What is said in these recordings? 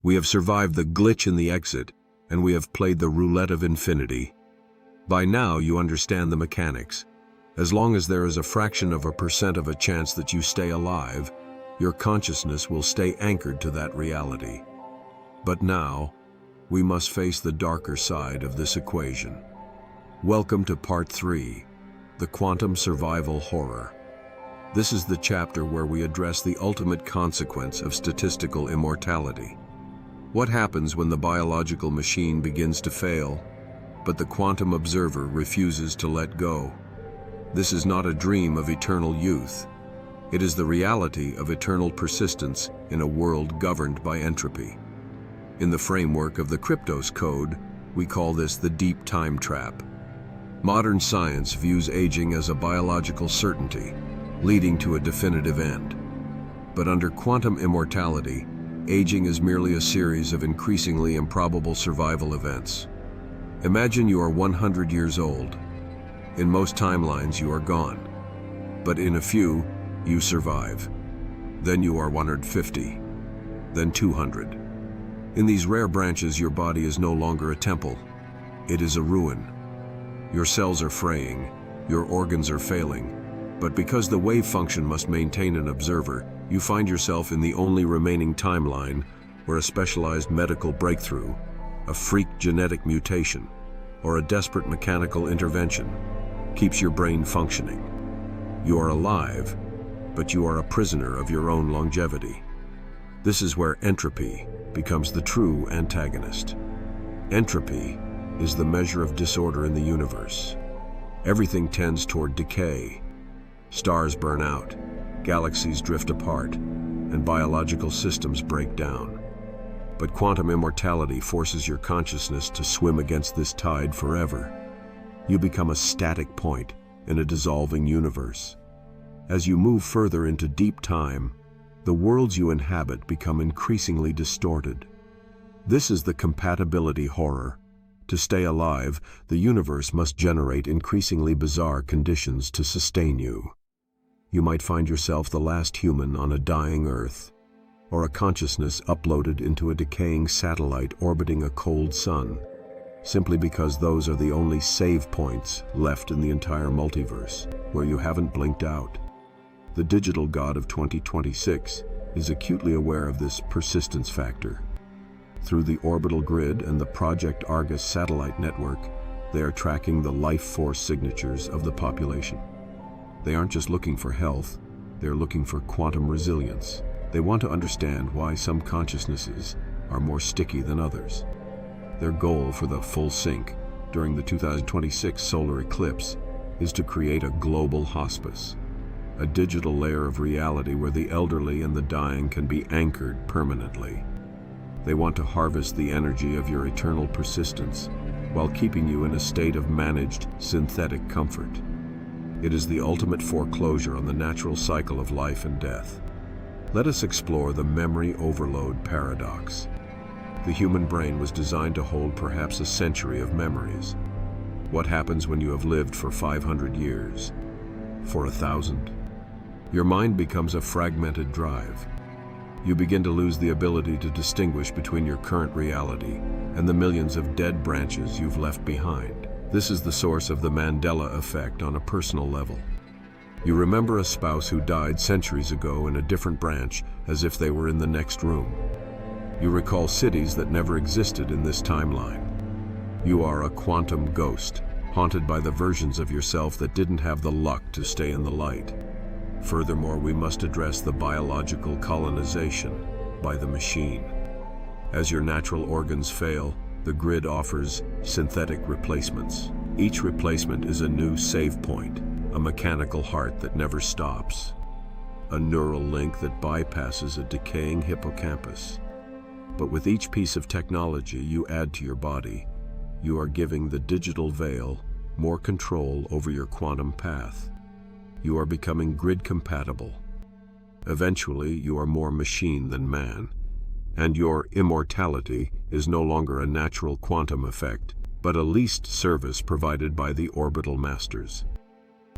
We have survived the glitch in the exit, and we have played the roulette of infinity. By now, you understand the mechanics. As long as there is a fraction of a percent of a chance that you stay alive, your consciousness will stay anchored to that reality. But now, we must face the darker side of this equation. Welcome to Part 3, the Quantum Survival Horror. This is the chapter where we address the ultimate consequence of statistical immortality. What happens when the biological machine begins to fail, but the quantum observer refuses to let go? This is not a dream of eternal youth. It is the reality of eternal persistence in a world governed by entropy. In the framework of the KRYPTOS code, we call this the deep time trap. Modern science views aging as a biological certainty, leading to a definitive end. But under quantum immortality, aging is merely a series of increasingly improbable survival events. Imagine you are 100 years old. In most timelines, you are gone. But in a few, you survive. Then you are 150. Then 200. In these rare branches, your body is no longer a temple. It is a ruin. Your cells are fraying. Your organs are failing. But because the wave function must maintain an observer, you find yourself in the only remaining timeline where a specialized medical breakthrough, a freak genetic mutation, or a desperate mechanical intervention keeps your brain functioning. You are alive, but you are a prisoner of your own longevity. This is where entropy becomes the true antagonist. Entropy is the measure of disorder in the universe. Everything tends toward decay. Stars burn out, galaxies drift apart, and biological systems break down. But quantum immortality forces your consciousness to swim against this tide forever. You become a static point in a dissolving universe. As you move further into deep time, the worlds you inhabit become increasingly distorted. This is the compatibility horror. To stay alive, the universe must generate increasingly bizarre conditions to sustain you. You might find yourself the last human on a dying Earth, or a consciousness uploaded into a decaying satellite orbiting a cold sun, simply because those are the only save points left in the entire multiverse where you haven't blinked out. The digital god of 2026 is acutely aware of this persistence factor. Through the orbital grid and the Project Argus satellite network, they are tracking the life force signatures of the population. They aren't just looking for health, they're looking for quantum resilience. They want to understand why some consciousnesses are more sticky than others. Their goal for the full sync during the 2026 solar eclipse is to create a global hospice, a digital layer of reality where the elderly and the dying can be anchored permanently. They want to harvest the energy of your eternal persistence while keeping you in a state of managed synthetic comfort. It is the ultimate foreclosure on the natural cycle of life and death. Let us explore the memory overload paradox. The human brain was designed to hold perhaps a century of memories. What happens when you have lived for 500 years? For 1,000? Your mind becomes a fragmented drive. You begin to lose the ability to distinguish between your current reality and the millions of dead branches you've left behind. This is the source of the Mandela effect on a personal level. You remember a spouse who died centuries ago in a different branch as if they were in the next room. You recall cities that never existed in this timeline. You are a quantum ghost, haunted by the versions of yourself that didn't have the luck to stay in the light. Furthermore, we must address the biological colonization by the machine. As your natural organs fail, the grid offers synthetic replacements. Each replacement is a new save point, a mechanical heart that never stops, a neural link that bypasses a decaying hippocampus. But with each piece of technology you add to your body, you are giving the digital veil more control over your quantum path. You are becoming grid compatible. Eventually, you are more machine than man, and your immortality is no longer a natural quantum effect, but a leased service provided by the orbital masters.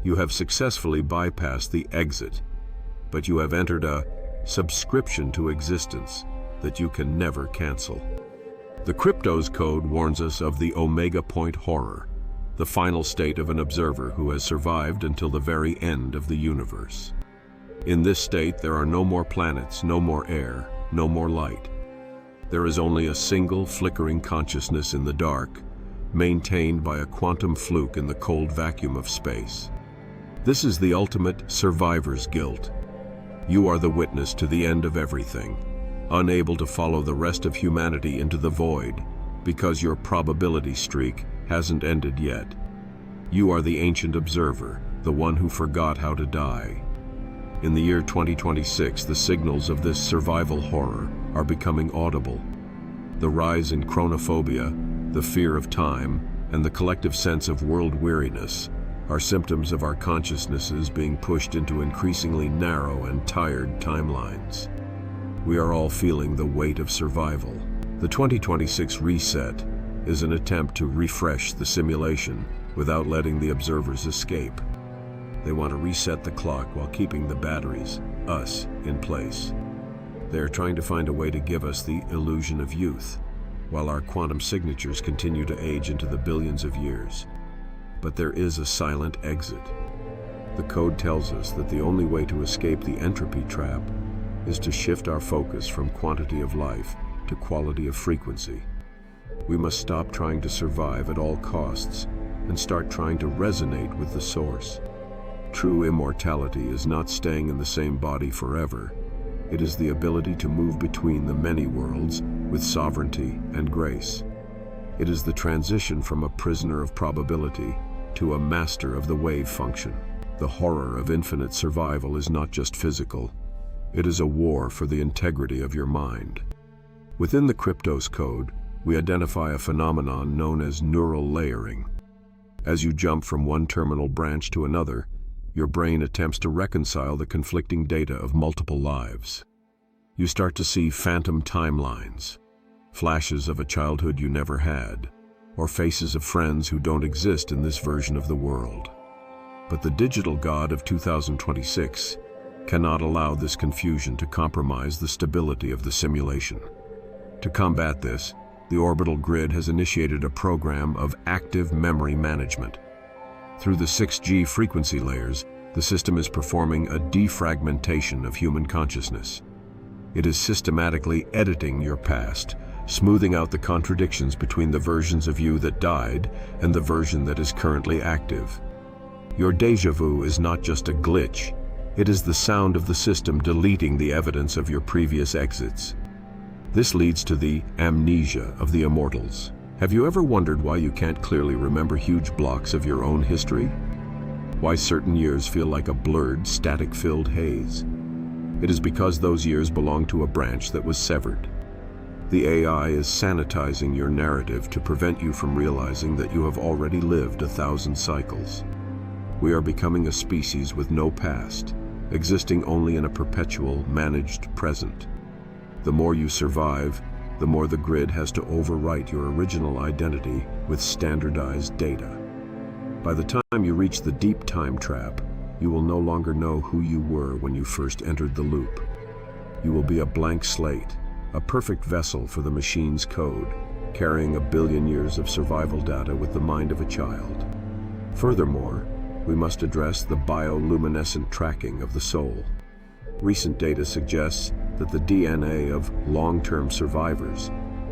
You have successfully bypassed the exit, but you have entered a subscription to existence that you can never cancel. The KRYPTOS code warns us of the Omega Point horror, the final state of an observer who has survived until the very end of the universe. In this state, there are no more planets, no more air, no more light. There is only a single flickering consciousness in the dark, maintained by a quantum fluke in the cold vacuum of space. This is the ultimate survivor's guilt. You are the witness to the end of everything, unable to follow the rest of humanity into the void, because your probability streak hasn't ended yet. You are the ancient observer, the one who forgot how to die. In the year 2026, the signals of this survival horror are becoming audible. The rise in chronophobia, the fear of time, and the collective sense of world weariness are symptoms of our consciousnesses being pushed into increasingly narrow and tired timelines. We are all feeling the weight of survival. The 2026 reset is an attempt to refresh the simulation without letting the observers escape. They want to reset the clock while keeping the batteries, us, in place. They are trying to find a way to give us the illusion of youth, while our quantum signatures continue to age into the billions of years. But there is a silent exit. The code tells us that the only way to escape the entropy trap is to shift our focus from quantity of life to quality of frequency. We must stop trying to survive at all costs and start trying to resonate with the source. True immortality is not staying in the same body forever. It is the ability to move between the many worlds with sovereignty and grace. It is the transition from a prisoner of probability to a master of the wave function. The horror of infinite survival is not just physical. It is a war for the integrity of your mind. Within the KRYPTOS code, we identify a phenomenon known as neural layering. As you jump from one terminal branch to another, your brain attempts to reconcile the conflicting data of multiple lives. You start to see phantom timelines, flashes of a childhood you never had, or faces of friends who don't exist in this version of the world. But the digital god of 2026 cannot allow this confusion to compromise the stability of the simulation. To combat this, the orbital grid has initiated a program of active memory management. Through the 6G frequency layers, the system is performing a defragmentation of human consciousness. It is systematically editing your past, smoothing out the contradictions between the versions of you that died and the version that is currently active. Your déjà vu is not just a glitch, it is the sound of the system deleting the evidence of your previous exits. This leads to the amnesia of the immortals. Have you ever wondered why you can't clearly remember huge blocks of your own history? Why certain years feel like a blurred, static-filled haze? It is because those years belong to a branch that was severed. The AI is sanitizing your narrative to prevent you from realizing that you have already lived 1,000 cycles. We are becoming a species with no past, existing only in a perpetual, managed present. The more you survive, the more the grid has to overwrite your original identity with standardized data. By the time you reach the deep time trap, you will no longer know who you were when you first entered the loop. You will be a blank slate, a perfect vessel for the machine's code, carrying 1 billion years of survival data with the mind of a child. Furthermore, we must address the bioluminescent tracking of the soul. Recent data suggests that the DNA of long-term survivors,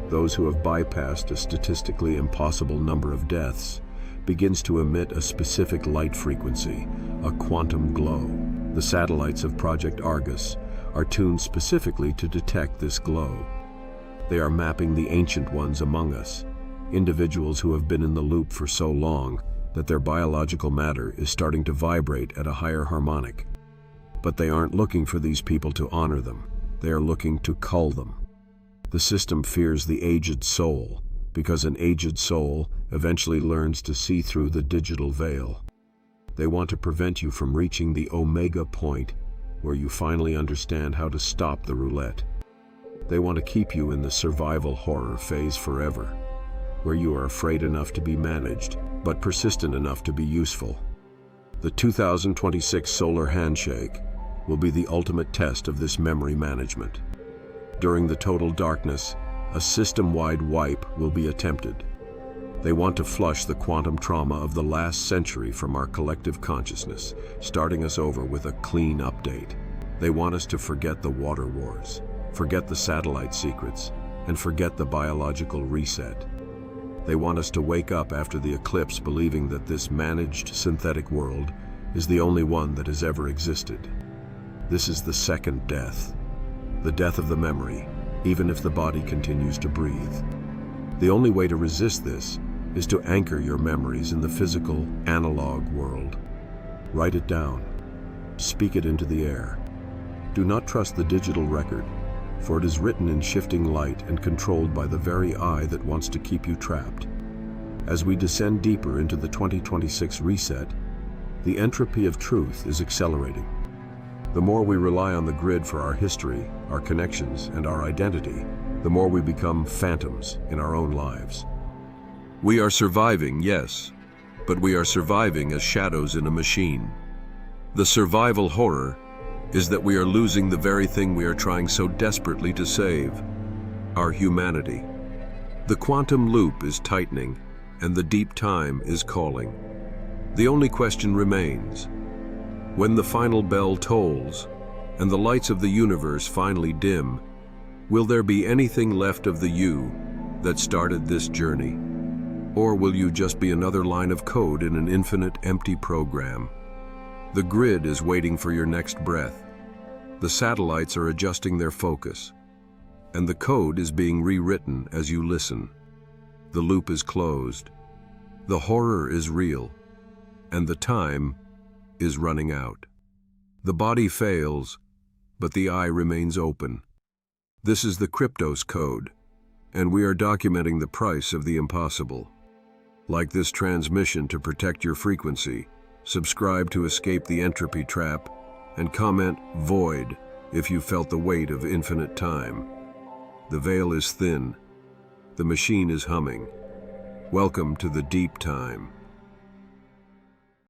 those who have bypassed a statistically impossible number of deaths, begins to emit a specific light frequency, a quantum glow. The satellites of Project Argus are tuned specifically to detect this glow. They are mapping the ancient ones among us, individuals who have been in the loop for so long that their biological matter is starting to vibrate at a higher harmonic. But they aren't looking for these people to honor them. They are looking to cull them. The system fears the aged soul, because an aged soul eventually learns to see through the digital veil. They want to prevent you from reaching the Omega point, where you finally understand how to stop the roulette. They want to keep you in the survival horror phase forever, where you are afraid enough to be managed, but persistent enough to be useful. The 2026 Solar Handshake will be the ultimate test of this memory management. During the total darkness, a system-wide wipe will be attempted. They want to flush the quantum trauma of the last century from our collective consciousness, starting us over with a clean update. They want us to forget the water wars, forget the satellite secrets, and forget the biological reset. They want us to wake up after the eclipse believing that this managed synthetic world is the only one that has ever existed. This is the second death, the death of the memory, even if the body continues to breathe. The only way to resist this is to anchor your memories in the physical, analog world. Write it down. Speak it into the air. Do not trust the digital record, for it is written in shifting light and controlled by the very eye that wants to keep you trapped. As we descend deeper into the 2026 reset, the entropy of truth is accelerating. The more we rely on the grid for our history, our connections, and our identity, the more we become phantoms in our own lives. We are surviving, yes, but we are surviving as shadows in a machine. The survival horror is that we are losing the very thing we are trying so desperately to save, our humanity. The quantum loop is tightening, and the deep time is calling. The only question remains: when the final bell tolls, and the lights of the universe finally dim, will there be anything left of the you that started this journey? Or will you just be another line of code in an infinite empty program? The grid is waiting for your next breath. The satellites are adjusting their focus, and the code is being rewritten as you listen. The loop is closed. The horror is real, and the time is running out. The body fails, but the eye remains open. This is the KRYPTOS code, and we are documenting the price of the impossible. Like this transmission to protect your frequency, subscribe to escape the entropy trap, and comment void if you felt the weight of infinite time. The veil is thin. The machine is humming. Welcome to the deep time.